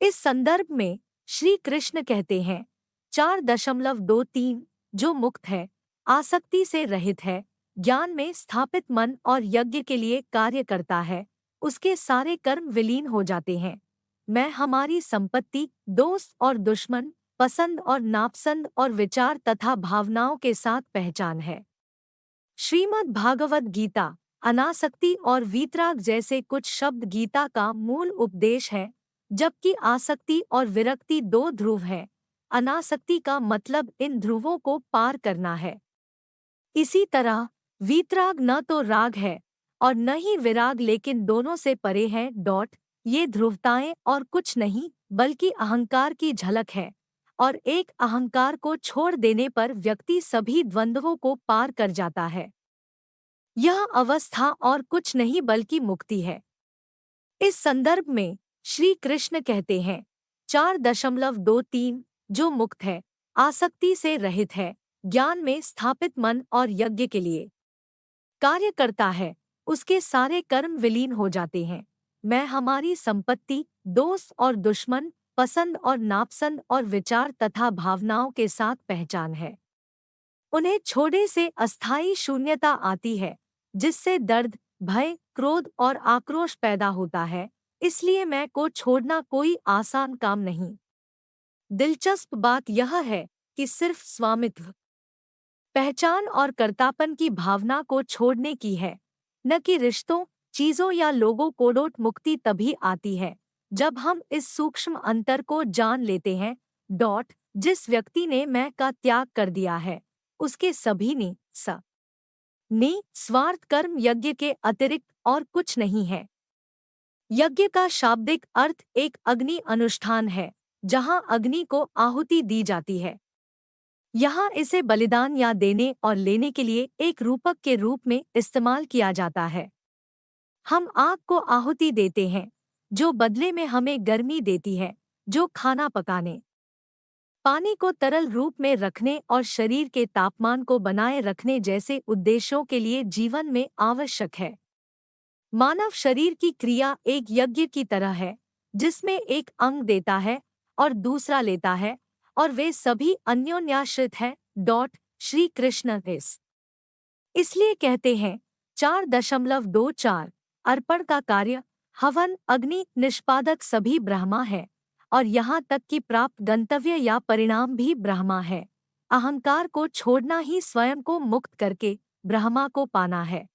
इस संदर्भ में श्री कृष्ण कहते हैं 4.23 जो मुक्त है, आसक्ति से रहित है, ज्ञान में स्थापित मन और यज्ञ के लिए कार्य करता है, उसके सारे कर्म विलीन हो जाते हैं। मैं हमारी संपत्ति, दोस्त और दुश्मन, पसंद और नापसंद और विचार तथा भावनाओं के साथ पहचान है। श्रीमद् भागवत गीता अनासक्ति और वीतराग जैसे कुछ शब्द गीता का मूल उपदेश है, जबकि आसक्ति और विरक्ति दो ध्रुव हैं। अनासक्ति का मतलब इन ध्रुवों को पार करना है। इसी तरह वीतराग न तो राग है और न ही विराग, लेकिन दोनों से परे है। ये ध्रुवताएं और कुछ नहीं बल्कि अहंकार की झलक है, और एक अहंकार को छोड़ देने पर व्यक्ति सभी द्वंद्वों को पार कर जाता है। यह अवस्था और कुछ नहीं बल्कि मुक्ति है। इस संदर्भ में श्री कृष्ण कहते हैं 4.23 जो मुक्त है, आसक्ति से रहित है, ज्ञान में स्थापित मन और यज्ञ के लिए कार्य करता है, उसके सारे कर्म विलीन हो जाते हैं। मैं हमारी संपत्ति, दोस्त और दुश्मन, पसंद और नापसंद और विचार तथा भावनाओं के साथ पहचान है। उन्हें छोड़ने से अस्थायी शून्यता आती है, जिससे दर्द, भय, क्रोध और आक्रोश पैदा होता है। इसलिए मैं को छोड़ना कोई आसान काम नहीं। दिलचस्प बात यह है कि सिर्फ स्वामित्व, पहचान और कर्तापन की भावना को छोड़ने की है, न कि रिश्तों, चीजों या लोगों को। मुक्ति तभी आती है जब हम इस सूक्ष्म अंतर को जान लेते हैं। जिस व्यक्ति ने मैं का त्याग कर दिया है, उसके सभी स्वार्थ कर्म यज्ञ के अतिरिक्त और कुछ नहीं है। यज्ञ का शाब्दिक अर्थ एक अग्नि अनुष्ठान है, जहां अग्नि को आहुति दी जाती है। यहाँ इसे बलिदान या देने और लेने के लिए एक रूपक के रूप में इस्तेमाल किया जाता है। हम आग को आहुति देते हैं, जो बदले में हमें गर्मी देती है, जो खाना पकाने, पानी को तरल रूप में रखने और शरीर के तापमान को बनाए रखने जैसे उद्देश्यों के लिए जीवन में आवश्यक है। मानव शरीर की क्रिया एक यज्ञ की तरह है, जिसमें एक अंग देता है और दूसरा लेता है, और वे सभी अन्योन्याश्रित हैं। श्री कृष्ण इसलिए कहते हैं 4.24 अर्पण का कार्य, हवन, अग्नि, निष्पादक सभी ब्रह्मा है, और यहाँ तक कि प्राप्त गंतव्य या परिणाम भी ब्रह्मा है। अहंकार को छोड़ना ही स्वयं को मुक्त करके ब्रह्मा को पाना है।